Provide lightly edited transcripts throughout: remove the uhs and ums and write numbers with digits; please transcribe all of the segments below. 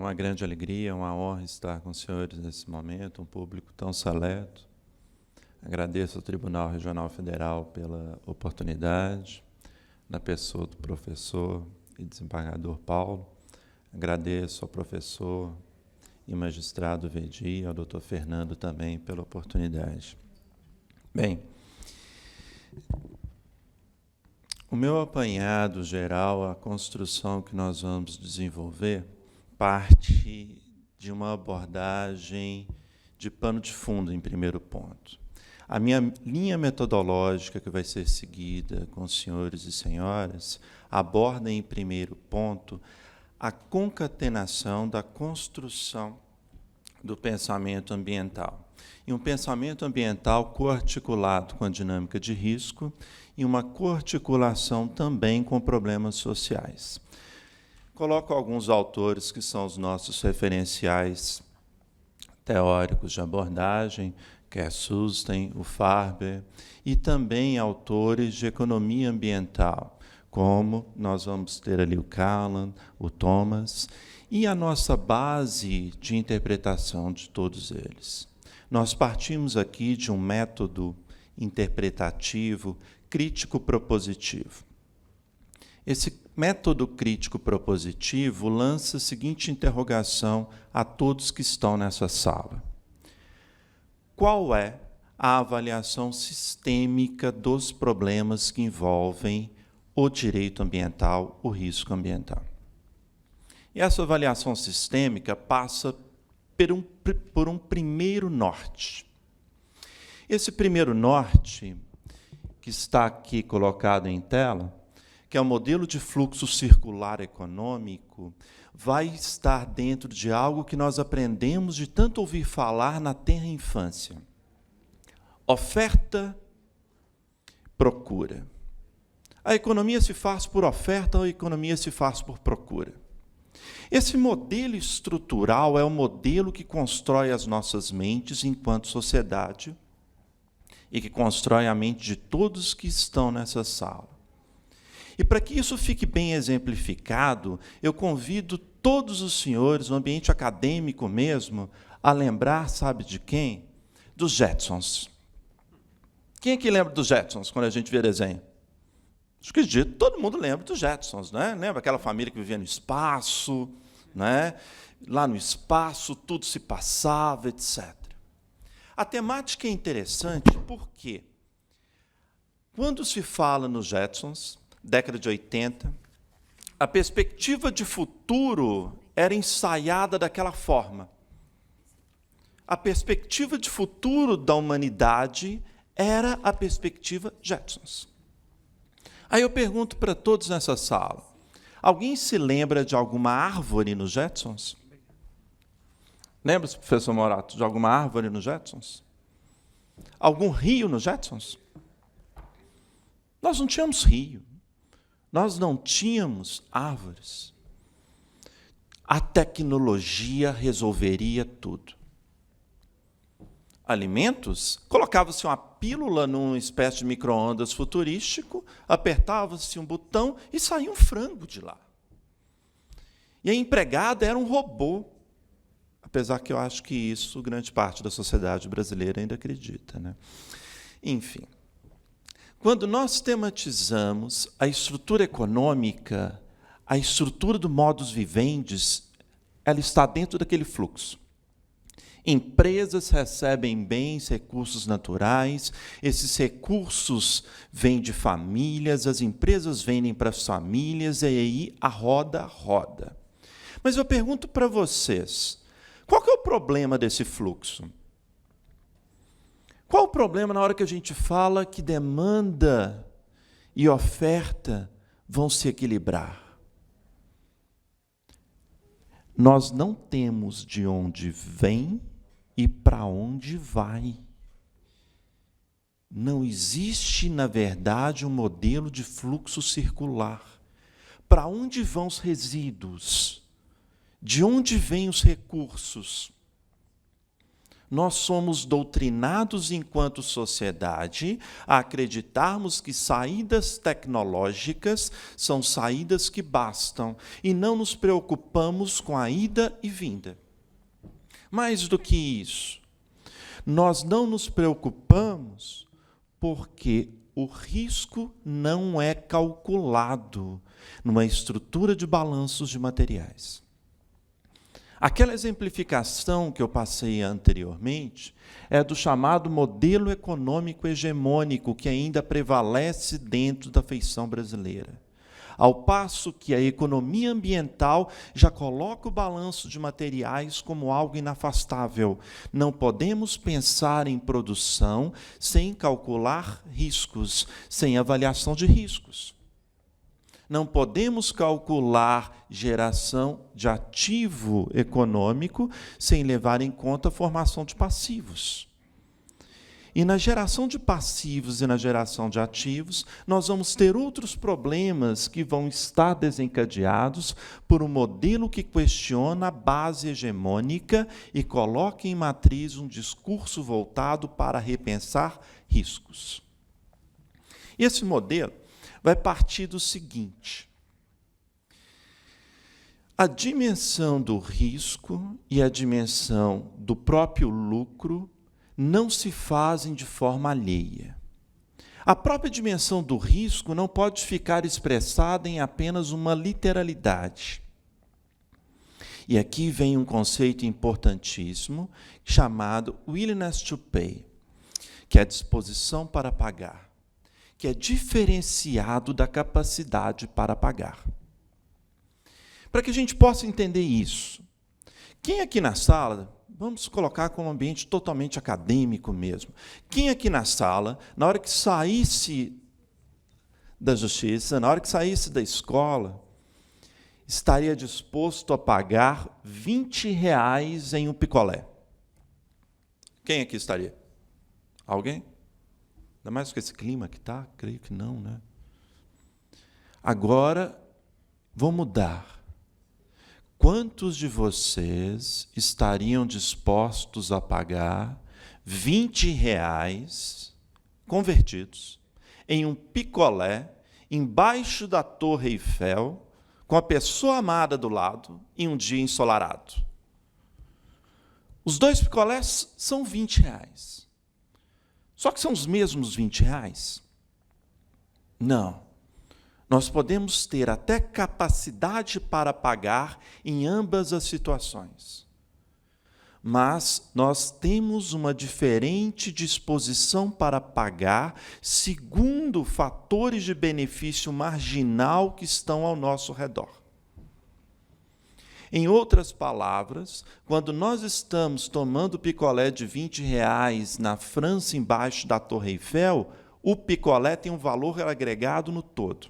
uma grande alegria, uma honra estar com os senhores nesse momento, um público tão seleto. Agradeço ao Tribunal Regional Federal pela oportunidade, na pessoa do professor e desembargador Paulo. Agradeço ao professor e magistrado Vedi, ao doutor Fernando também pela oportunidade. Bem, o meu apanhado geral, a construção que nós vamos desenvolver, parte de uma abordagem de pano de fundo, em primeiro ponto. A minha linha metodológica, que vai ser seguida com os senhores e senhoras, aborda, em primeiro ponto, a concatenação da construção do pensamento ambiental. E um pensamento ambiental coarticulado com a dinâmica de risco e uma coarticulação também com problemas sociais. Coloco alguns autores que são os nossos referenciais teóricos de abordagem, que é Susten, o Farber, e também autores de economia ambiental, como nós vamos ter ali o Callan, o Thomas, e a nossa base de interpretação de todos eles. Nós partimos aqui de um método interpretativo crítico-propositivo. Esse método crítico-propositivo lança a seguinte interrogação a todos que estão nessa sala. Qual é a avaliação sistêmica dos problemas que envolvem o direito ambiental, o risco ambiental? E essa avaliação sistêmica passa por um primeiro norte. Esse primeiro norte, que está aqui colocado em tela, que é o modelo de fluxo circular econômico, vai estar dentro de algo que nós aprendemos de tanto ouvir falar na tenra infância. Oferta, procura. A economia se faz por oferta, a economia se faz por procura. Esse modelo estrutural é o modelo que constrói as nossas mentes enquanto sociedade e que constrói a mente de todos que estão nessa sala. E para que isso fique bem exemplificado, eu convido todos os senhores, no ambiente acadêmico mesmo, a lembrar, sabe de quem? Dos Jetsons. Quem é que lembra dos Jetsons quando a gente vê desenho? Acho que todo mundo lembra dos Jetsons, né? Lembra aquela família que vivia no espaço, né? Lá no espaço tudo se passava, etc. A temática é interessante porque, quando se fala nos Jetsons, década de 80, a perspectiva de futuro era ensaiada daquela forma. A perspectiva de futuro da humanidade era a perspectiva Jetsons. Aí eu pergunto para todos nessa sala, alguém se lembra de alguma árvore nos Jetsons? Lembra-se, professor Morato, de alguma árvore nos Jetsons? Algum rio nos Jetsons? Nós não tínhamos rio. Nós não tínhamos árvores. A tecnologia resolveria tudo. Alimentos, colocava-se uma pílula numa espécie de micro-ondas futurístico, apertava-se um botão e saía um frango de lá. E a empregada era um robô, apesar que eu acho que isso grande parte da sociedade brasileira ainda acredita, né? Enfim, quando nós tematizamos a estrutura econômica, a estrutura do modus vivendi, ela está dentro daquele fluxo. Empresas recebem bens, recursos naturais, esses recursos vêm de famílias, as empresas vendem para as famílias, e aí a roda roda. Mas eu pergunto para vocês, qual que é o problema desse fluxo? Qual o problema na hora que a gente fala que demanda e oferta vão se equilibrar? Nós não temos de onde vem e para onde vai. Não existe, na verdade, um modelo de fluxo circular. Para onde vão os resíduos? De onde vêm os recursos? Nós somos doutrinados enquanto sociedade a acreditarmos que saídas tecnológicas são saídas que bastam e não nos preocupamos com a ida e vinda. Mais do que isso, nós não nos preocupamos porque o risco não é calculado numa estrutura de balanços de materiais. Aquela exemplificação que eu passei anteriormente é do chamado modelo econômico hegemônico que ainda prevalece dentro da feição brasileira. Ao passo que a economia ambiental já coloca o balanço de materiais como algo inafastável. Não podemos pensar em produção sem calcular riscos, sem avaliação de riscos. Não podemos calcular geração de ativo econômico sem levar em conta a formação de passivos. E na geração de passivos e na geração de ativos, nós vamos ter outros problemas que vão estar desencadeados por um modelo que questiona a base hegemônica e coloca em matriz um discurso voltado para repensar riscos. E esse modelo vai partir do seguinte: a dimensão do risco e a dimensão do próprio lucro não se fazem de forma alheia. A própria dimensão do risco não pode ficar expressada em apenas uma literalidade. E aqui vem um conceito importantíssimo chamado willingness to pay, que é a disposição para pagar, que é diferenciado da capacidade para pagar. Para que a gente possa entender isso, quem aqui na sala, vamos colocar como um ambiente totalmente acadêmico mesmo, quem aqui na sala, na hora que saísse da justiça, na hora que saísse da escola, estaria disposto a pagar R$20 em um picolé? Quem aqui estaria? Alguém? Ainda mais com esse clima que está? Creio que não, né? Agora, vou mudar. Quantos de vocês estariam dispostos a pagar R$20 convertidos em um picolé embaixo da Torre Eiffel, com a pessoa amada do lado, em um dia ensolarado? Os 2 picolés são R$20. Só que são os mesmos R$20? Não. Nós podemos ter até capacidade para pagar em ambas as situações. Mas nós temos uma diferente disposição para pagar segundo fatores de benefício marginal que estão ao nosso redor. Em outras palavras, quando nós estamos tomando picolé de R$20 na França, embaixo da Torre Eiffel, o picolé tem um valor agregado no todo.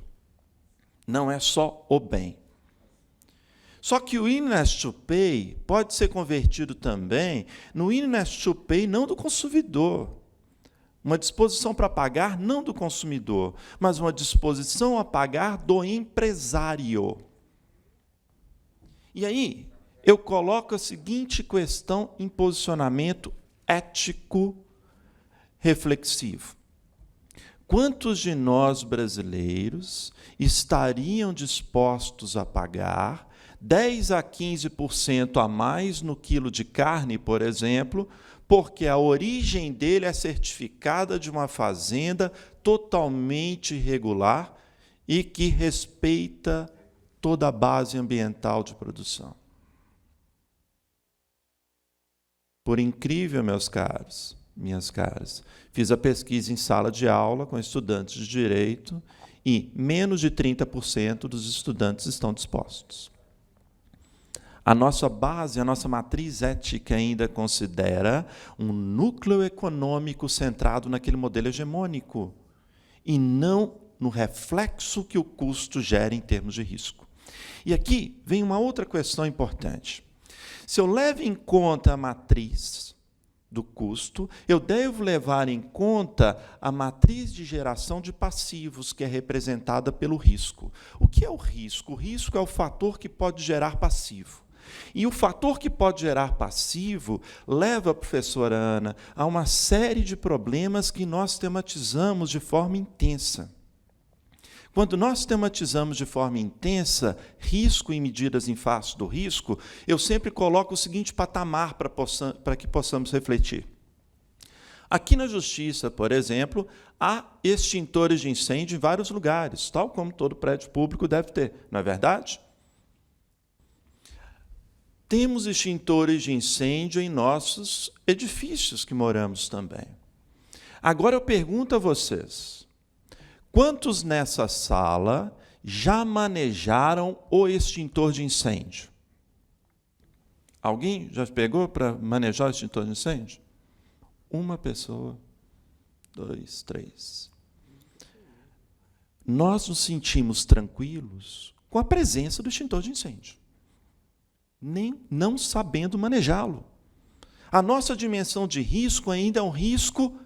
Não é só o bem. Só que o willingness to pay pode ser convertido também no willingness to pay não do consumidor. Uma disposição para pagar não do consumidor, mas uma disposição a pagar do empresário. E aí, eu coloco a seguinte questão em posicionamento ético reflexivo. Quantos de nós brasileiros estariam dispostos a pagar 10 a 15% a mais no quilo de carne, por exemplo, porque a origem dele é certificada de uma fazenda totalmente irregular e que respeita toda a base ambiental de produção? Por incrível, meus caros, minhas caras, fiz a pesquisa em sala de aula com estudantes de direito e menos de 30% dos estudantes estão dispostos. A nossa base, a nossa matriz ética ainda considera um núcleo econômico centrado naquele modelo hegemônico e não no reflexo que o custo gera em termos de risco. E aqui vem uma outra questão importante. Se eu levo em conta a matriz do custo, eu devo levar em conta a matriz de geração de passivos, que é representada pelo risco. O que é o risco? O risco é o fator que pode gerar passivo. E o fator que pode gerar passivo leva, professora Ana, a uma série de problemas que nós tematizamos de forma intensa. Quando nós tematizamos de forma intensa risco e medidas em face do risco, eu sempre coloco o seguinte patamar para que possamos refletir. Aqui na Justiça, por exemplo, há extintores de incêndio em vários lugares, tal como todo prédio público deve ter, não é verdade? Temos extintores de incêndio em nossos edifícios que moramos também. Agora eu pergunto a vocês, quantos nessa sala já manejaram o extintor de incêndio? Alguém já pegou para manejar o extintor de incêndio? Uma pessoa, 2, 3. Nós nos sentimos tranquilos com a presença do extintor de incêndio, nem não sabendo manejá-lo. A nossa dimensão de risco ainda é um risco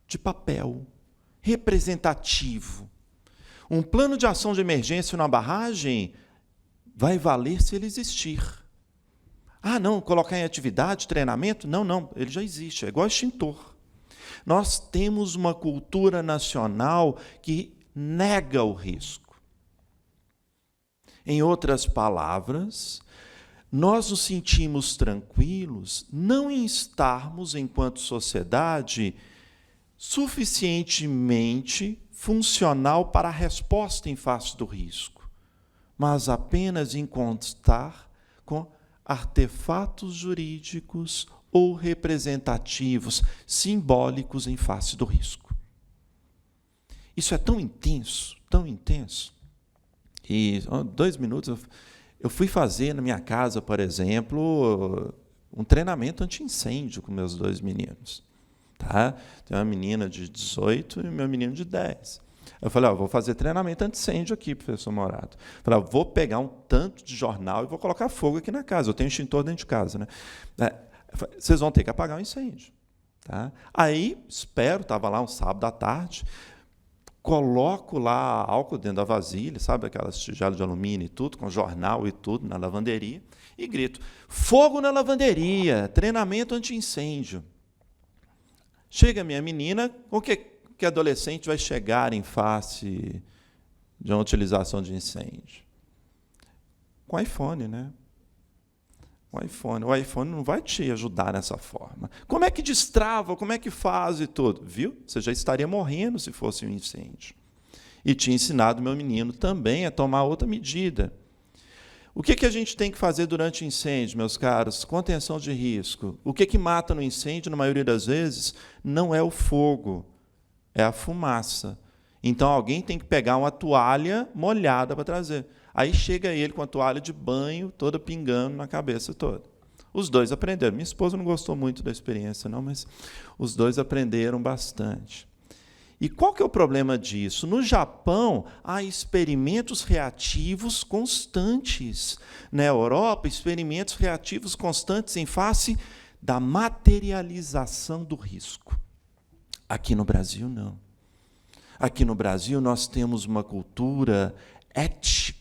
de papel, representativo. Um plano de ação de emergência na barragem vai valer se ele existir. Ah, não, colocar em atividade, treinamento? Não, ele já existe, é igual extintor. Nós temos uma cultura nacional que nega o risco. Em outras palavras, nós nos sentimos tranquilos não em estarmos, enquanto sociedade, suficientemente funcional para a resposta em face do risco, mas apenas em constar com artefatos jurídicos ou representativos, simbólicos em face do risco. Isso é tão intenso, e 2 minutos, eu fui fazer na minha casa, por exemplo, um treinamento anti-incêndio com meus 2 meninos. Tá? Tem uma menina de 18 e meu menino de 10. Eu falei, vou fazer treinamento anti-incêndio aqui, professor Morato. Eu falei, vou pegar um tanto de jornal e vou colocar fogo aqui na casa. Eu tenho extintor dentro de casa, né? Vocês vão ter que apagar o incêndio. Tá? Aí, estava lá um sábado à tarde, coloco lá álcool dentro da vasilha, sabe, aquelas tigelas de alumínio e tudo, com jornal e tudo, na lavanderia, e grito, fogo na lavanderia, treinamento anti-incêndio. Chega a minha menina, o que adolescente vai chegar em face de uma utilização de incêndio? Com iPhone, né? O iPhone não vai te ajudar nessa forma. Como é que destrava? Como é que faz e tudo? Viu? Você já estaria morrendo se fosse um incêndio. E tinha ensinado meu menino também a tomar outra medida. O que a gente tem que fazer durante o incêndio, meus caros? Contenção de risco. O que mata no incêndio, na maioria das vezes, não é o fogo, é a fumaça. Então, alguém tem que pegar uma toalha molhada para trazer. Aí chega ele com a toalha de banho, toda pingando na cabeça toda. Os 2 aprenderam. Minha esposa não gostou muito da experiência, não, mas os 2 aprenderam bastante. E qual que é o problema disso? No Japão, há experimentos reativos constantes. Na Europa, experimentos reativos constantes em face da materialização do risco. Aqui no Brasil, não. Aqui no Brasil, nós temos uma cultura ética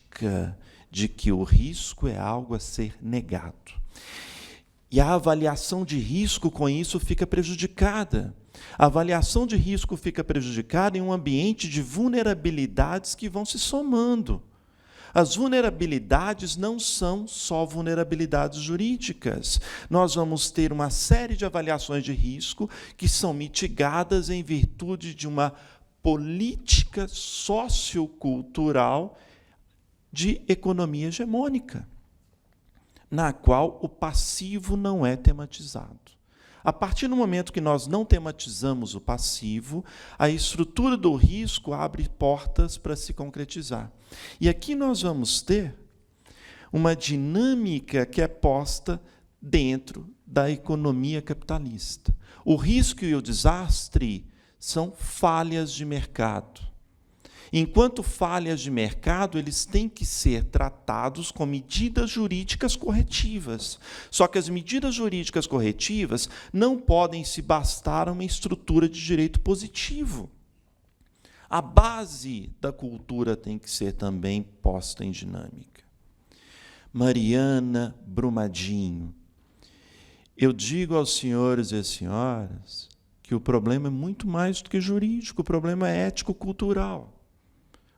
de que o risco é algo a ser negado. E a avaliação de risco, com isso, fica prejudicada. A avaliação de risco fica prejudicada em um ambiente de vulnerabilidades que vão se somando. As vulnerabilidades não são só vulnerabilidades jurídicas. Nós vamos ter uma série de avaliações de risco que são mitigadas em virtude de uma política sociocultural de economia hegemônica, na qual o passivo não é tematizado. A partir do momento que nós não tematizamos o passivo, a estrutura do risco abre portas para se concretizar. E aqui nós vamos ter uma dinâmica que é posta dentro da economia capitalista. O risco e o desastre são falhas de mercado. Enquanto falhas de mercado, eles têm que ser tratados com medidas jurídicas corretivas. Só que as medidas jurídicas corretivas não podem se bastar a uma estrutura de direito positivo. A base da cultura tem que ser também posta em dinâmica. Mariana Brumadinho, eu digo aos senhores e às senhoras que o problema é muito mais do que jurídico, o problema é ético-cultural.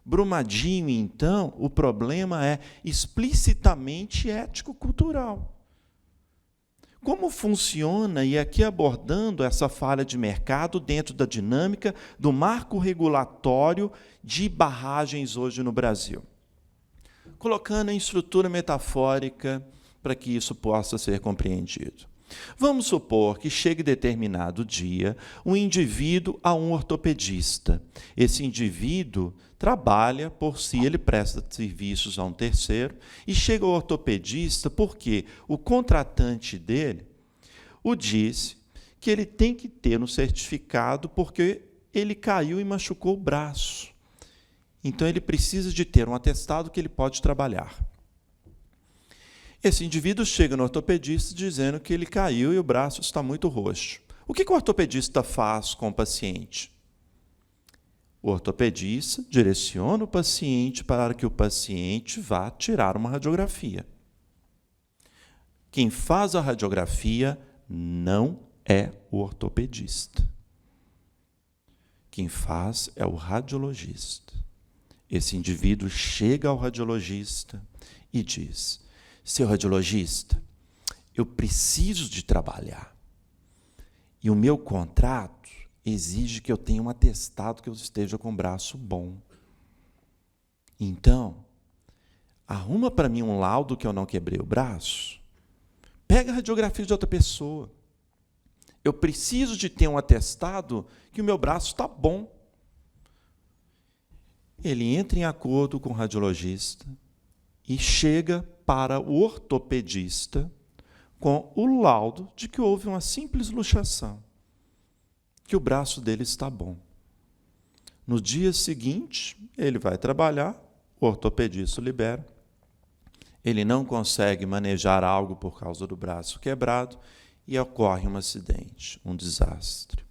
Brumadinho, então, o problema é explicitamente ético-cultural. Como funciona, e aqui abordando essa falha de mercado dentro da dinâmica do marco regulatório de barragens hoje no Brasil? Colocando em estrutura metafórica para que isso possa ser compreendido. Vamos supor que chegue determinado dia um indivíduo a um ortopedista. Esse indivíduo trabalha por si, ele presta serviços a um terceiro e chega ao ortopedista porque o contratante dele o disse que ele tem que ter um certificado porque ele caiu e machucou o braço. Então ele precisa de ter um atestado que ele pode trabalhar. Esse indivíduo chega no ortopedista dizendo que ele caiu e o braço está muito roxo. O que o ortopedista faz com o paciente? O ortopedista direciona o paciente para que o paciente vá tirar uma radiografia. Quem faz a radiografia não é o ortopedista. Quem faz é o radiologista. Esse indivíduo chega ao radiologista e diz: seu radiologista, eu preciso de trabalhar. E o meu contrato exige que eu tenha um atestado que eu esteja com o braço bom. Então, arruma para mim um laudo que eu não quebrei o braço. Pega a radiografia de outra pessoa. Eu preciso de ter um atestado que o meu braço está bom. Ele entra em acordo com o radiologista e chega para o ortopedista com o laudo de que houve uma simples luxação, que o braço dele está bom. No dia seguinte, ele vai trabalhar, o ortopedista o libera, ele não consegue manejar algo por causa do braço quebrado e ocorre um acidente, um desastre.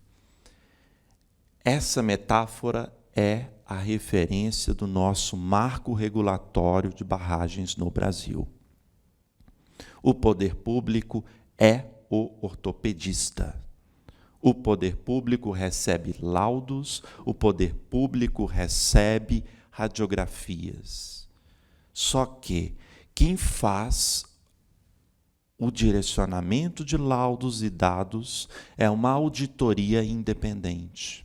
Essa metáfora é a referência do nosso marco regulatório de barragens no Brasil. O poder público é o ortopedista. O poder público recebe laudos, o poder público recebe radiografias. Só que quem faz o direcionamento de laudos e dados é uma auditoria independente.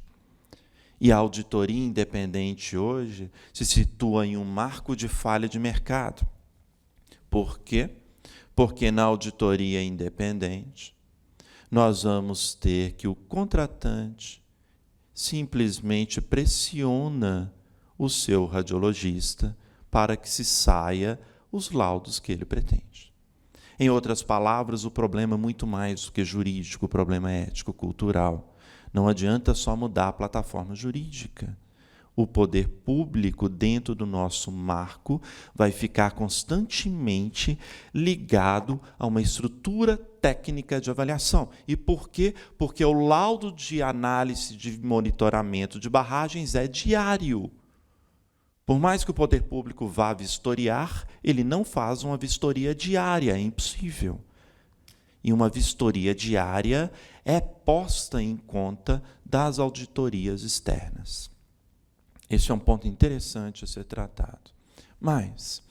E a auditoria independente hoje se situa em um marco de falha de mercado. Por quê? Porque na auditoria independente, nós vamos ter que o contratante simplesmente pressiona o seu radiologista para que se saia os laudos que ele pretende. Em outras palavras, o problema é muito mais do que jurídico, o problema é ético-cultural. Não adianta só mudar a plataforma jurídica. O poder público, dentro do nosso marco, vai ficar constantemente ligado a uma estrutura técnica de avaliação. E por quê? Porque o laudo de análise de monitoramento de barragens é diário. Por mais que o poder público vá vistoriar, ele não faz uma vistoria diária, é impossível. E uma vistoria diária é posta em conta das auditorias externas. Esse é um ponto interessante a ser tratado. Mas,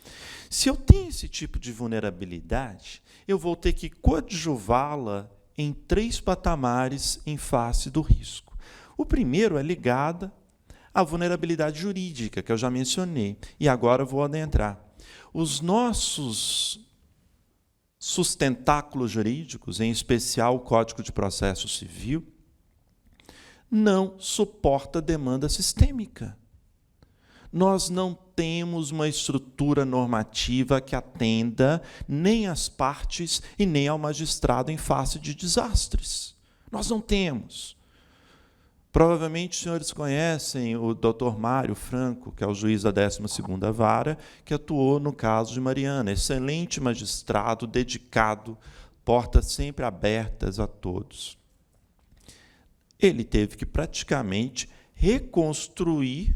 se eu tenho esse tipo de vulnerabilidade, eu vou ter que coadjuvá-la em 3 patamares em face do risco. O primeiro é ligado à vulnerabilidade jurídica, que eu já mencionei, e agora eu vou adentrar. Os nossos sustentáculos jurídicos, em especial o Código de Processo Civil, não suporta demanda sistêmica. Nós não temos uma estrutura normativa que atenda nem às partes e nem ao magistrado em face de desastres. Nós não temos. Provavelmente os senhores conhecem o Dr. Mário Franco, que é o juiz da 12ª Vara, que atuou no caso de Mariana. Excelente magistrado, dedicado, portas sempre abertas a todos. Ele teve que praticamente reconstruir,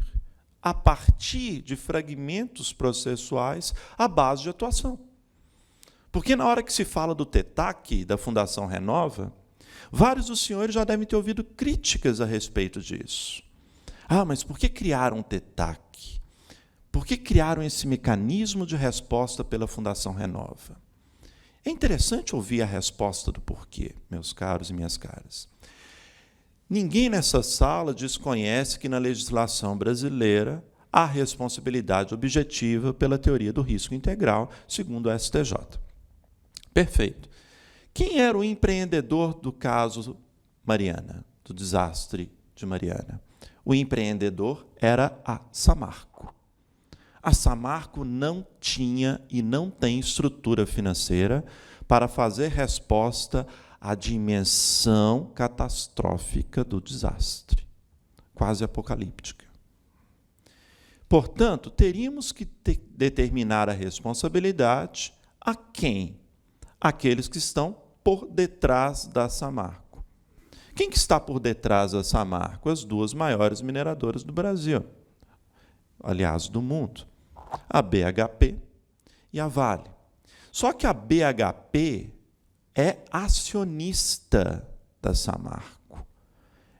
a partir de fragmentos processuais, a base de atuação. Porque na hora que se fala do TETAC, da Fundação Renova, vários dos senhores já devem ter ouvido críticas a respeito disso. Ah, mas por que criaram o TETAC? Por que criaram esse mecanismo de resposta pela Fundação Renova? É interessante ouvir a resposta do porquê, meus caros e minhas caras. Ninguém nessa sala desconhece que na legislação brasileira há responsabilidade objetiva pela teoria do risco integral, segundo o STJ. Perfeito. Quem era o empreendedor do caso Mariana, do desastre de Mariana? O empreendedor era a Samarco. A Samarco não tinha e não tem estrutura financeira para fazer resposta à dimensão catastrófica do desastre, quase apocalíptica. Portanto, teríamos que determinar a responsabilidade a quem? Aqueles que estão por detrás da Samarco. Quem que está por detrás da Samarco? As duas maiores mineradoras do Brasil, aliás, do mundo, a BHP e a Vale. Só que a BHP é acionista da Samarco.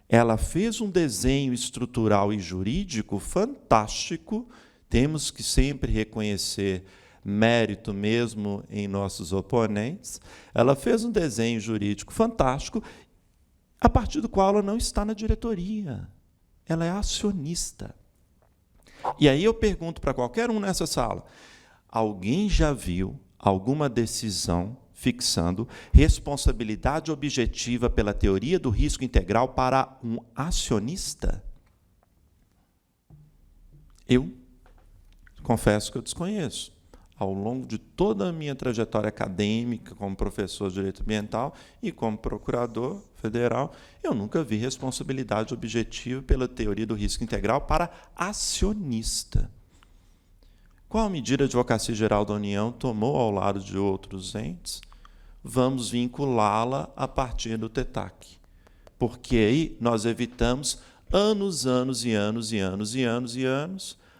Ela fez um desenho estrutural e jurídico fantástico, temos que sempre reconhecer mérito mesmo em nossos oponentes. Ela fez um desenho jurídico fantástico, a partir do qual ela não está na diretoria. Ela é acionista. E aí eu pergunto para qualquer um nessa sala, alguém já viu alguma decisão fixando responsabilidade objetiva pela teoria do risco integral para um acionista? Eu confesso que eu desconheço. Ao longo de toda a minha trajetória acadêmica como professor de direito ambiental e como procurador federal, eu nunca vi responsabilidade objetiva pela teoria do risco integral para acionista. Qual medida a Advocacia Geral da União tomou ao lado de outros entes? Vamos vinculá-la a partir do TETAC, porque aí nós evitamos anos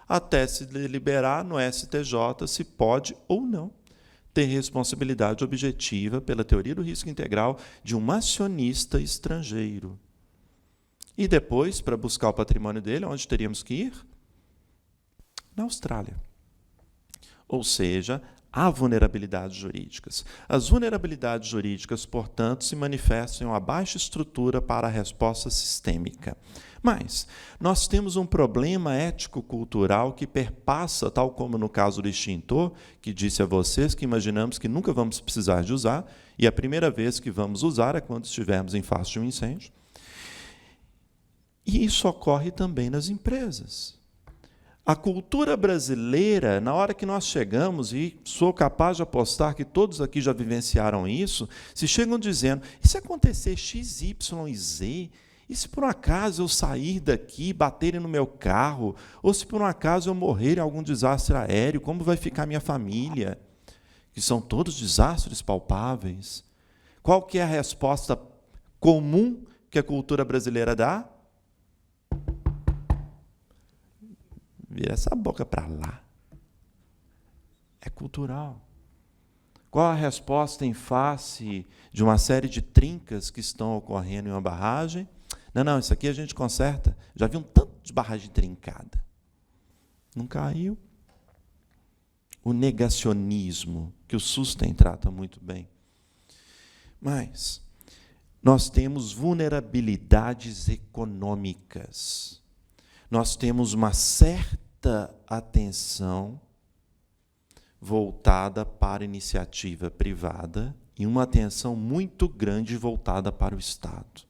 até se deliberar no STJ se pode ou não ter responsabilidade objetiva pela teoria do risco integral de um acionista estrangeiro. E depois, para buscar o patrimônio dele, onde teríamos que ir? Na Austrália. Ou seja, há vulnerabilidades jurídicas. As vulnerabilidades jurídicas, portanto, se manifestam em uma baixa estrutura para a resposta sistêmica. Mas nós temos um problema ético-cultural que perpassa, tal como no caso do extintor, que disse a vocês que imaginamos que nunca vamos precisar de usar, e a primeira vez que vamos usar é quando estivermos em face de um incêndio. E isso ocorre também nas empresas. A cultura brasileira, na hora que nós chegamos, e sou capaz de apostar que todos aqui já vivenciaram isso, se chegam dizendo, e se acontecer X, Y e Z, e se por um acaso eu sair daqui, baterem no meu carro, ou se por um acaso eu morrer em algum desastre aéreo, como vai ficar minha família? Que são todos desastres palpáveis. Qual que é a resposta comum que a cultura brasileira dá? Vira essa boca para lá. É cultural. Qual a resposta em face de uma série de trincas que estão ocorrendo em uma barragem? Não, isso aqui a gente conserta. Já vi um tanto de barragem trincada. Não caiu. O negacionismo, que o SUSTEM trata muito bem. Mas nós temos vulnerabilidades econômicas. Nós temos uma certa atenção voltada para a iniciativa privada e uma atenção muito grande voltada para o Estado.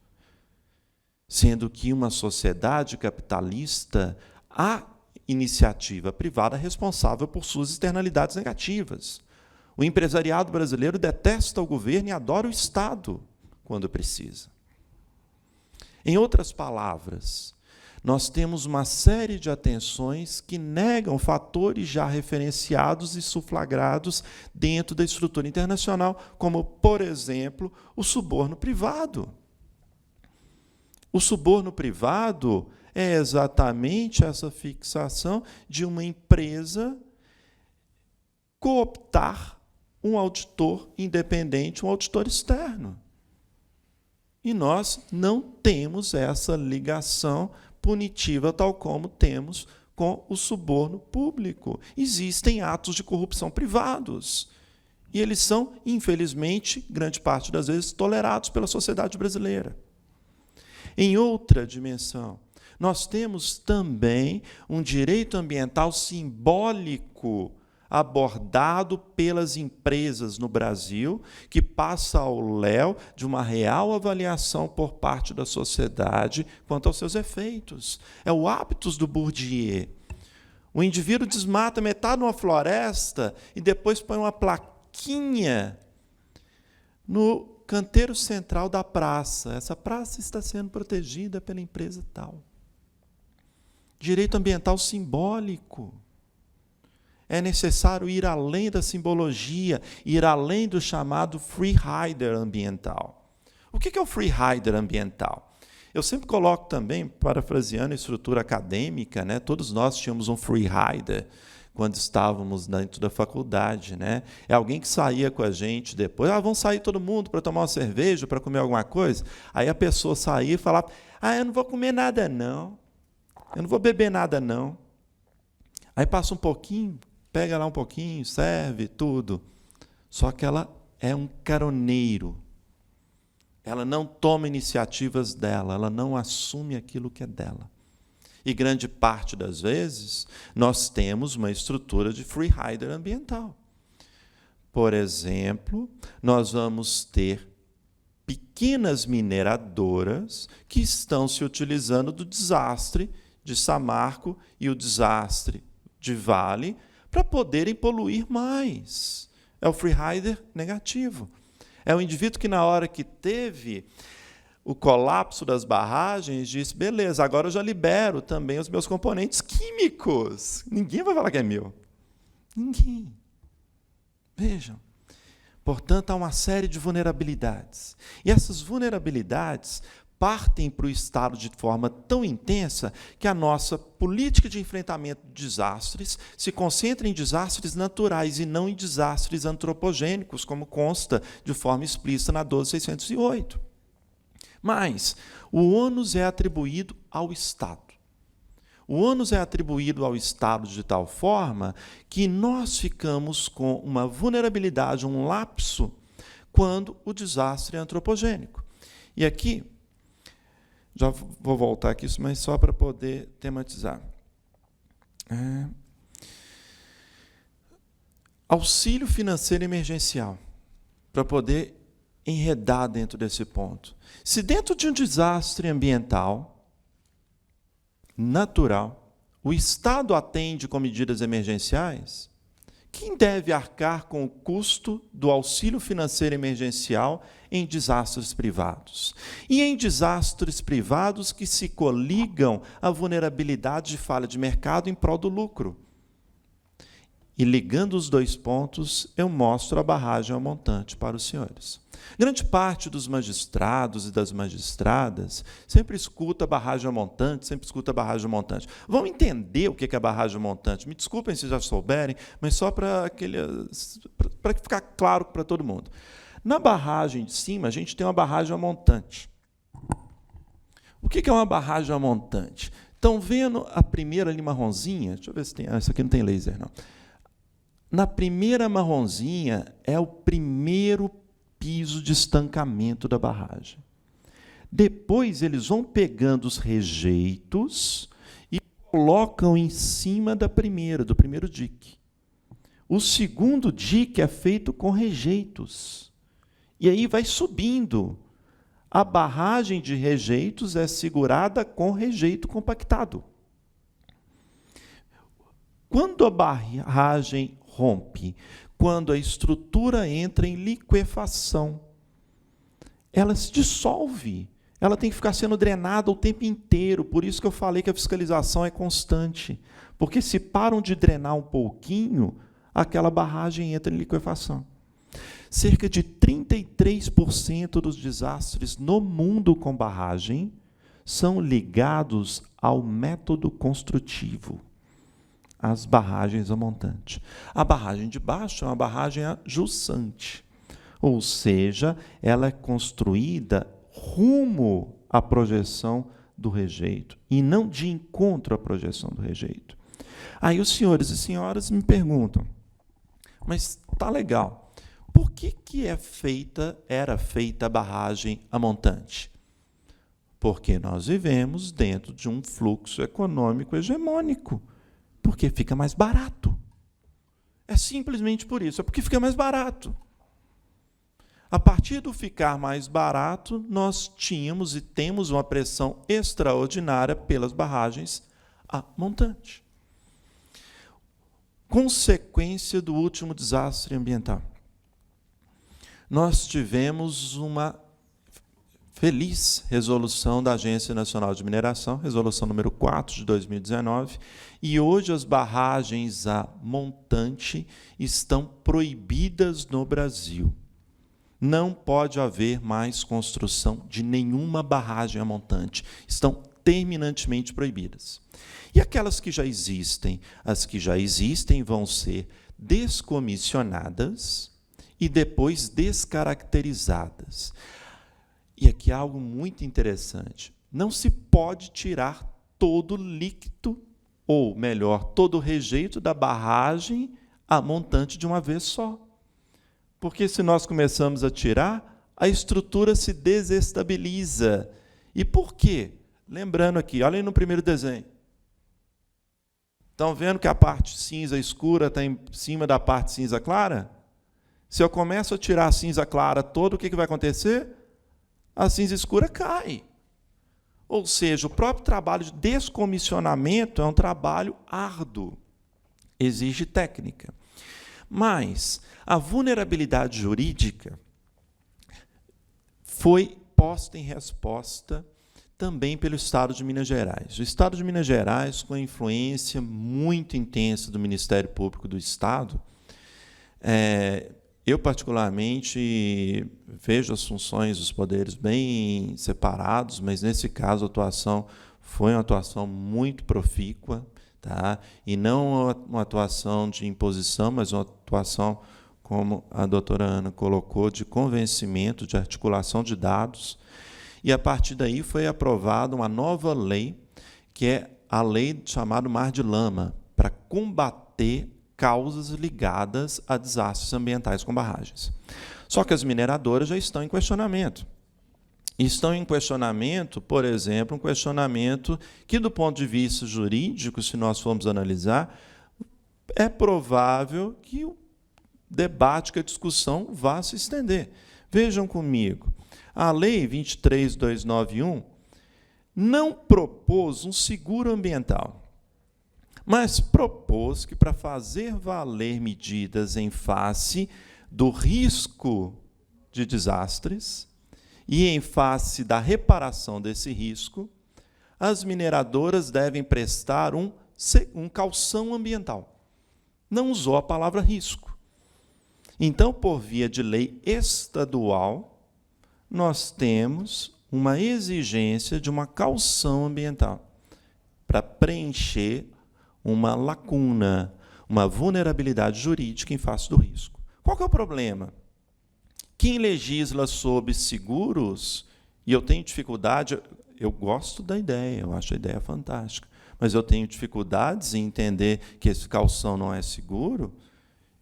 Sendo que uma sociedade capitalista, a iniciativa privada é responsável por suas externalidades negativas. O empresariado brasileiro detesta o governo e adora o Estado quando precisa. Em outras palavras, nós temos uma série de atenções que negam fatores já referenciados e suflagrados dentro da estrutura internacional, como, por exemplo, o suborno privado. O suborno privado é exatamente essa fixação de uma empresa cooptar um auditor independente, um auditor externo. E nós não temos essa ligação punitiva tal como temos com o suborno público. Existem atos de corrupção privados. E eles são, infelizmente, grande parte das vezes, tolerados pela sociedade brasileira. Em outra dimensão, nós temos também um direito ambiental simbólico abordado pelas empresas no Brasil, que passa ao léu de uma real avaliação por parte da sociedade quanto aos seus efeitos. É o hábitos do Bourdieu. O indivíduo desmata metade de uma floresta e depois põe uma plaquinha no canteiro central da praça. Essa praça está sendo protegida pela empresa tal. Direito ambiental simbólico. É necessário ir além da simbologia, ir além do chamado free rider ambiental. O que é o free rider ambiental? Eu sempre coloco também, parafraseando a estrutura acadêmica, né? Todos nós tínhamos um free rider quando estávamos dentro da faculdade. Né? É alguém que saía com a gente depois, vamos sair todo mundo para tomar uma cerveja, para comer alguma coisa. Aí a pessoa saía e falava, eu não vou comer nada não, eu não vou beber nada não. Aí passa um pouquinho, pega lá um pouquinho, serve tudo. Só que ela é um caroneiro. Ela não toma iniciativas dela, ela não assume aquilo que é dela. E grande parte das vezes, nós temos uma estrutura de free rider ambiental. Por exemplo, nós vamos ter pequenas mineradoras que estão se utilizando do desastre de Samarco e o desastre de Vale para poderem poluir mais. É o free rider negativo. É o indivíduo que, na hora que teve o colapso das barragens, disse, beleza, agora eu já libero também os meus componentes químicos. Ninguém vai falar que é meu. Ninguém. Vejam. Portanto, há uma série de vulnerabilidades. E essas vulnerabilidades partem para o Estado de forma tão intensa que a nossa política de enfrentamento de desastres se concentra em desastres naturais e não em desastres antropogênicos, como consta de forma explícita na 12.608. Mas o ônus é atribuído ao Estado. O ônus é atribuído ao Estado de tal forma que nós ficamos com uma vulnerabilidade, um lapso, quando o desastre é antropogênico. E aqui, já vou voltar aqui, mas só para poder tematizar. Auxílio financeiro emergencial, para poder enredar dentro desse ponto. Se dentro de um desastre ambiental, natural, o Estado atende com medidas emergenciais, quem deve arcar com o custo do auxílio financeiro emergencial em desastres privados? E em desastres privados que se coligam à vulnerabilidade de falha de mercado em prol do lucro. E ligando os dois pontos, eu mostro a barragem ao montante para os senhores. Grande parte dos magistrados e das magistradas sempre escuta a barragem ao montante, sempre escuta a barragem ao montante. Vão entender o que é a barragem ao montante. Me desculpem se já souberem, mas só para ficar claro para todo mundo. Na barragem de cima, a gente tem uma barragem ao montante. O que é uma barragem ao montante? Estão vendo a primeira ali marronzinha? Deixa eu ver se tem. Essa aqui não tem laser, não. Na primeira marronzinha é o primeiro piso de estancamento da barragem. Depois, eles vão pegando os rejeitos e colocam em cima do primeiro dique. O segundo dique é feito com rejeitos. E aí vai subindo. A barragem de rejeitos é segurada com rejeito compactado. Quando a barragem rompe, quando a estrutura entra em liquefação, ela se dissolve, ela tem que ficar sendo drenada o tempo inteiro, por isso que eu falei que a fiscalização é constante, porque se param de drenar um pouquinho, aquela barragem entra em liquefação. Cerca de 33% dos desastres no mundo com barragem são ligados ao método construtivo. as barragens a montante. A barragem de baixo é uma barragem ajussante, ou seja, ela é construída rumo à projeção do rejeito e não de encontro à projeção do rejeito. Aí os senhores e senhoras me perguntam, mas tá legal, por que era feita a barragem a montante? Porque nós vivemos dentro de um fluxo econômico hegemônico, porque fica mais barato. É simplesmente por isso, é porque fica mais barato. A partir do ficar mais barato, nós tínhamos e temos uma pressão extraordinária pelas barragens a montante. Consequência do último desastre ambiental. Nós tivemos uma feliz resolução da Agência Nacional de Mineração, resolução número 4 de 2019, e hoje as barragens a montante estão proibidas no Brasil. Não pode haver mais construção de nenhuma barragem a montante. Estão terminantemente proibidas. E aquelas que já existem, as que já existem vão ser descomissionadas e depois descaracterizadas. E aqui há algo muito interessante. Não se pode tirar todo o líquido, ou melhor, todo o rejeito da barragem a montante de uma vez só. Porque se nós começamos a tirar, a estrutura se desestabiliza. E por quê? Lembrando aqui, olhem no primeiro desenho. Estão vendo que a parte cinza escura está em cima da parte cinza clara? Se eu começo a tirar a cinza clara toda, o que vai acontecer? A cinza escura cai. Ou seja, o próprio trabalho de descomissionamento é um trabalho árduo, exige técnica. Mas a vulnerabilidade jurídica foi posta em resposta também pelo Estado de Minas Gerais. O Estado de Minas Gerais, com a influência muito intensa do Ministério Público do Estado, eu, particularmente, vejo as funções dos poderes bem separados, mas, nesse caso, a atuação foi uma atuação muito profícua, tá? E não uma atuação de imposição, mas uma atuação, como a doutora Ana colocou, de convencimento, de articulação de dados. E, a partir daí, foi aprovada uma nova lei, que é a lei chamada Mar de Lama, para combater causas ligadas a desastres ambientais com barragens. Só que as mineradoras já estão em questionamento. Estão em questionamento, por exemplo, um questionamento que, do ponto de vista jurídico, se nós formos analisar, é provável que o debate, que a discussão vá se estender. Vejam comigo, a Lei 23.291 não propôs um seguro ambiental, mas propôs que, para fazer valer medidas em face do risco de desastres e em face da reparação desse risco, as mineradoras devem prestar um calção ambiental. Não usou a palavra risco. Então, por via de lei estadual, nós temos uma exigência de uma calção ambiental para preencher uma lacuna, uma vulnerabilidade jurídica em face do risco. Qual que é o problema? Quem legisla sobre seguros, e eu tenho dificuldade, eu gosto da ideia, eu acho a ideia fantástica, mas eu tenho dificuldades em entender que esse calção não é seguro.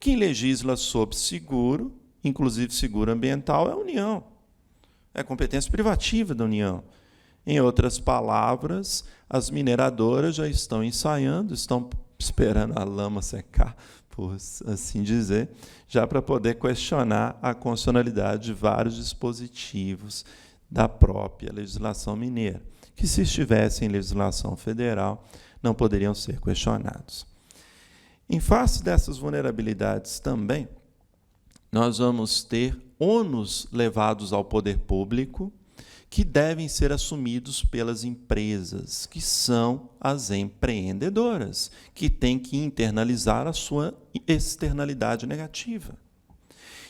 Quem legisla sobre seguro, inclusive seguro ambiental, é a União. É competência privativa da União. Em outras palavras, as mineradoras já estão ensaiando, estão esperando a lama secar, por assim dizer, já para poder questionar a constitucionalidade de vários dispositivos da própria legislação mineira, que, se estivessem em legislação federal, não poderiam ser questionados. Em face dessas vulnerabilidades também, nós vamos ter ônus levados ao poder público, que devem ser assumidos pelas empresas, que são as empreendedoras, que têm que internalizar a sua externalidade negativa.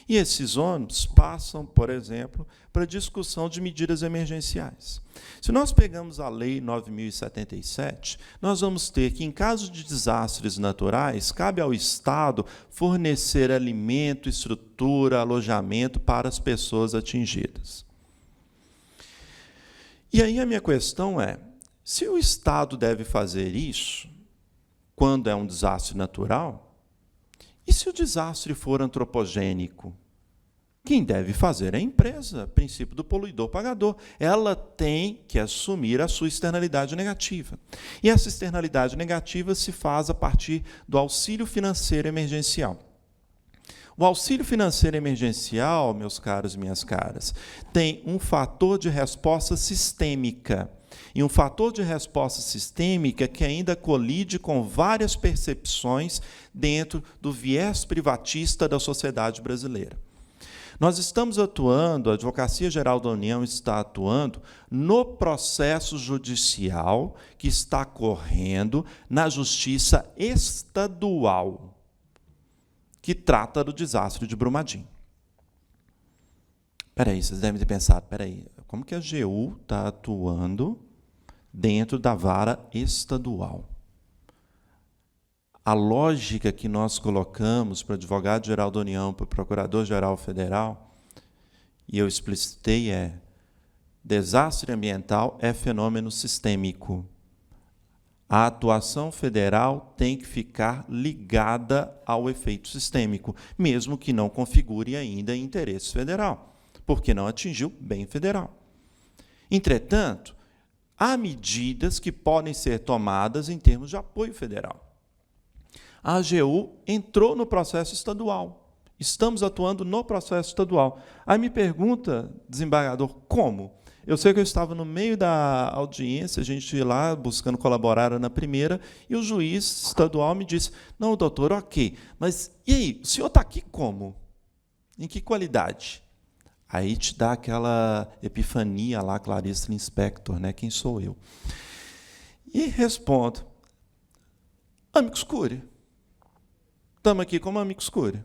E esses ônus passam, por exemplo, para a discussão de medidas emergenciais. Se nós pegamos a Lei 9.077, nós vamos ter que, em caso de desastres naturais, cabe ao Estado fornecer alimento, estrutura, alojamento para as pessoas atingidas. E aí a minha questão é, se o Estado deve fazer isso, quando é um desastre natural, e se o desastre for antropogênico? Quem deve fazer é a empresa, princípio do poluidor-pagador. Ela tem que assumir a sua externalidade negativa. E essa externalidade negativa se faz a partir do auxílio financeiro emergencial. O auxílio financeiro emergencial, meus caros e minhas caras, tem um fator de resposta sistêmica. E um fator de resposta sistêmica que ainda colide com várias percepções dentro do viés privatista da sociedade brasileira. Nós estamos atuando, a Advocacia Geral da União está atuando no processo judicial que está correndo na Justiça Estadual, que trata do desastre de Brumadinho. Espera aí, vocês devem ter pensado, espera aí, como que a AGU está atuando dentro da vara estadual? A lógica que nós colocamos para o advogado-geral da União, para o procurador-geral federal, e eu explicitei, é desastre ambiental é fenômeno sistêmico. A atuação federal tem que ficar ligada ao efeito sistêmico, mesmo que não configure ainda interesse federal, porque não atingiu bem federal. Entretanto, há medidas que podem ser tomadas em termos de apoio federal. A AGU entrou no processo estadual. Estamos atuando no processo estadual. Aí me pergunta, desembargador, como? Eu sei que eu estava no meio da audiência, a gente ia lá buscando colaborar na primeira, e o juiz estadual me disse, não, doutor, ok, mas e aí, o senhor está aqui como? Em que qualidade? Aí te dá aquela epifania lá, Clarice Lispector, né? Quem sou eu? E respondo, amicus curiae. Estamos aqui como amicus curiae.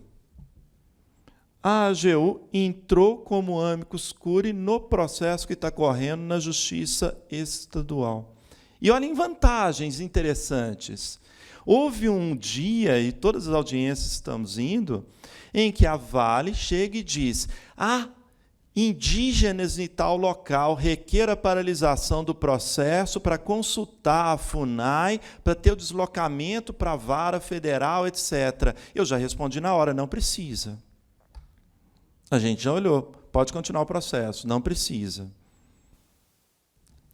A AGU entrou como amicus curiae no processo que está correndo na Justiça Estadual. E olhem vantagens interessantes. Houve um dia, e todas as audiências estamos indo, em que a Vale chega e diz, indígenas em tal local requer a paralisação do processo para consultar a FUNAI, para ter o deslocamento para a vara federal, etc. Eu já respondi na hora, não precisa. A gente já olhou, pode continuar o processo, não precisa.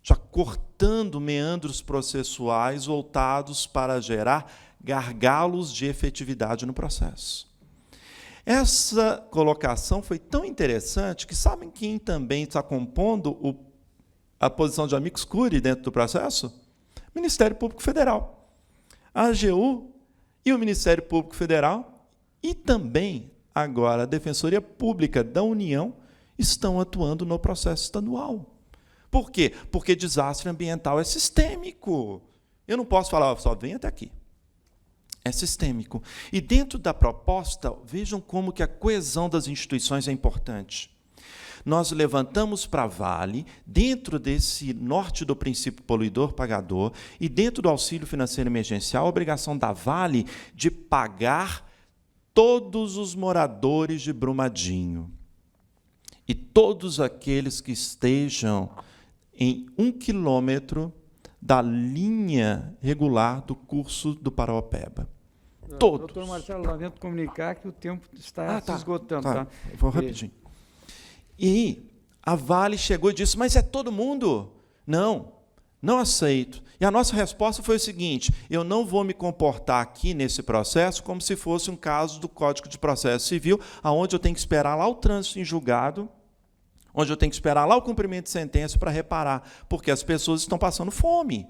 Já cortando meandros processuais voltados para gerar gargalos de efetividade no processo. Essa colocação foi tão interessante que sabem quem também está compondo a posição de amicus curiae dentro do processo? Ministério Público Federal. A AGU e o Ministério Público Federal e também, agora, a Defensoria Pública da União estão atuando no processo estadual. Por quê? Porque desastre ambiental é sistêmico. Eu não posso falar, só vem até aqui. É sistêmico. E dentro da proposta, vejam como que a coesão das instituições é importante. Nós levantamos para a Vale, dentro desse norte do princípio poluidor-pagador, e dentro do auxílio financeiro emergencial, a obrigação da Vale de pagar todos os moradores de Brumadinho. E todos aqueles que estejam em 1 quilômetro da linha regular do curso do Paraopeba. Todos. Doutor Marcelo, lamento comunicar que o tempo está se esgotando. Tá. Vou rapidinho. E a Vale chegou e disse, mas é todo mundo? Não, não aceito. E a nossa resposta foi o seguinte, eu não vou me comportar aqui nesse processo como se fosse um caso do Código de Processo Civil, onde eu tenho que esperar lá o trânsito em julgado, onde eu tenho que esperar lá o cumprimento de sentença para reparar, porque as pessoas estão passando fome.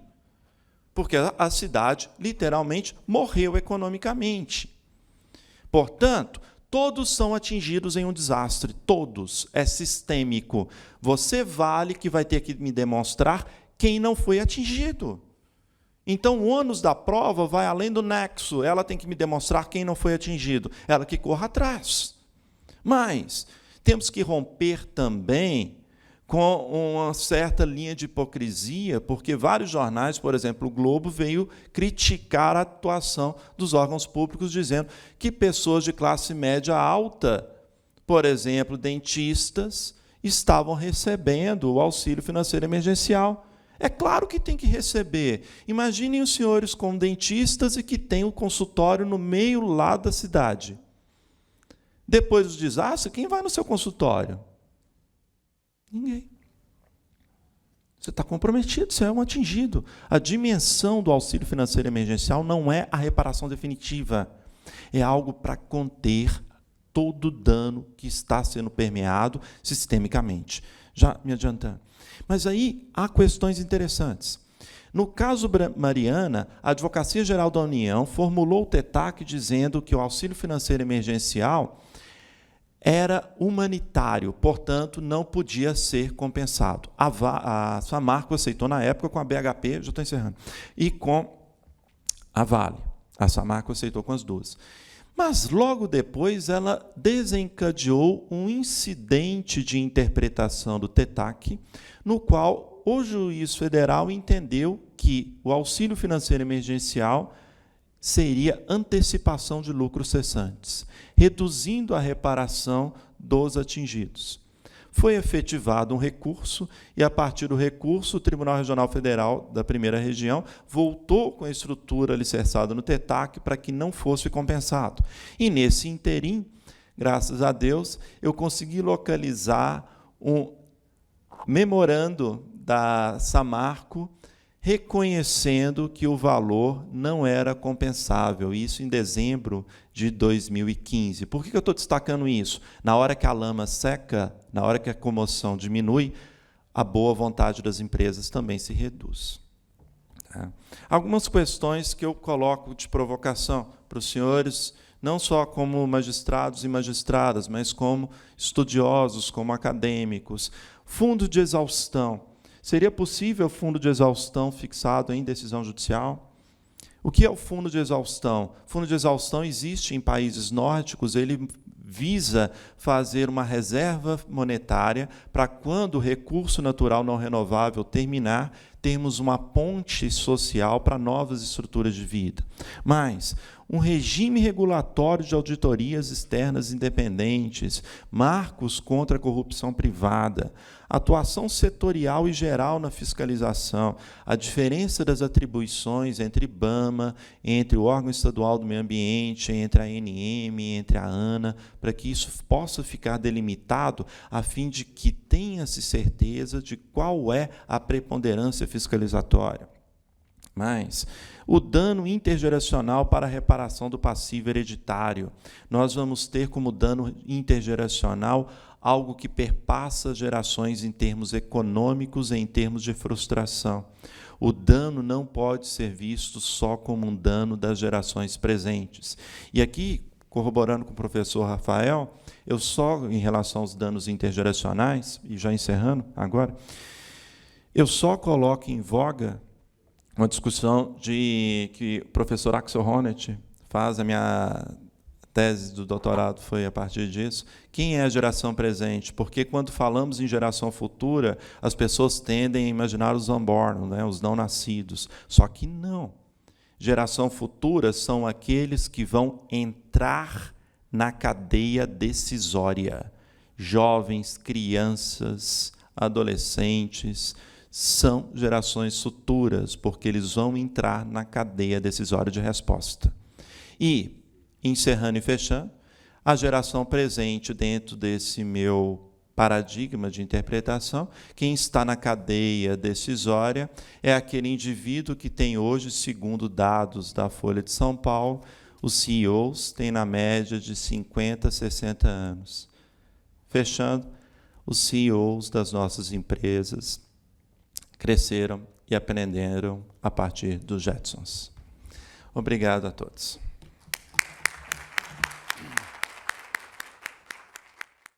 Porque a cidade, literalmente, morreu economicamente. Portanto, todos são atingidos em um desastre, todos, é sistêmico. Você, Vale, que vai ter que me demonstrar quem não foi atingido. Então, o ônus da prova vai além do nexo, ela tem que me demonstrar quem não foi atingido, ela que corra atrás. Mas temos que romper também com uma certa linha de hipocrisia, porque vários jornais, por exemplo, o Globo, veio criticar a atuação dos órgãos públicos, dizendo que pessoas de classe média alta, por exemplo, dentistas, estavam recebendo o auxílio financeiro emergencial. É claro que tem que receber. Imaginem os senhores com dentistas e que têm um consultório no meio lá da cidade. Depois do desastre, quem vai no seu consultório? Ninguém. Você está comprometido, você é um atingido. A dimensão do auxílio financeiro emergencial não é a reparação definitiva. É algo para conter todo o dano que está sendo permeado sistemicamente. Já me adiantando. Mas aí há questões interessantes. No caso Mariana, a Advocacia Geral da União formulou o TETAC dizendo que o auxílio financeiro emergencial era humanitário, portanto, não podia ser compensado. A Samarco aceitou na época com a BHP, já estou encerrando, e com a Vale. A Samarco aceitou com as duas. Mas, logo depois, ela desencadeou um incidente de interpretação do TETAC, no qual o juiz federal entendeu que o auxílio financeiro emergencial seria antecipação de lucros cessantes, reduzindo a reparação dos atingidos. Foi efetivado um recurso e, a partir do recurso, o Tribunal Regional Federal da Primeira Região voltou com a estrutura alicerçada no TETAC para que não fosse compensado. E, nesse interim, graças a Deus, eu consegui localizar um memorando da Samarco reconhecendo que o valor não era compensável, isso em dezembro de 2015. Por que eu estou destacando isso? Na hora que a lama seca, na hora que a comoção diminui, a boa vontade das empresas também se reduz. Tá? Algumas questões que eu coloco de provocação para os senhores, não só como magistrados e magistradas, mas como estudiosos, como acadêmicos. Fundo de exaustão. Seria possível fundo de exaustão fixado em decisão judicial? O que é o fundo de exaustão? O fundo de exaustão existe em países nórdicos, ele visa fazer uma reserva monetária para quando o recurso natural não renovável terminar, termos uma ponte social para novas estruturas de vida. Mas um regime regulatório de auditorias externas independentes, marcos contra a corrupção privada, atuação setorial e geral na fiscalização, a diferença das atribuições entre IBAMA, entre o órgão estadual do meio ambiente, entre a ANM, entre a ANA, para que isso possa ficar delimitado, a fim de que tenha-se certeza de qual é a preponderância fiscalizatória. Mas o dano intergeracional para a reparação do passivo hereditário. Nós vamos ter como dano intergeracional algo que perpassa gerações em termos econômicos e em termos de frustração. O dano não pode ser visto só como um dano das gerações presentes. E aqui, corroborando com o professor Rafael, eu só, em relação aos danos intergeracionais, e já encerrando agora, eu só coloco em voga uma discussão que o professor Axel Honneth faz, a minha tese do doutorado foi a partir disso. Quem é a geração presente? Porque quando falamos em geração futura, as pessoas tendem a imaginar os unborn, né, os não nascidos. Só que não. Geração futura são aqueles que vão entrar na cadeia decisória. Jovens, crianças, adolescentes, são gerações futuras, porque eles vão entrar na cadeia decisória de resposta. E, encerrando e fechando, a geração presente dentro desse meu paradigma de interpretação, quem está na cadeia decisória é aquele indivíduo que tem hoje, segundo dados da Folha de São Paulo, os CEOs têm na média de 50 a 60 anos. Fechando, os CEOs das nossas empresas cresceram e aprenderam a partir dos Jetsons. Obrigado a todos.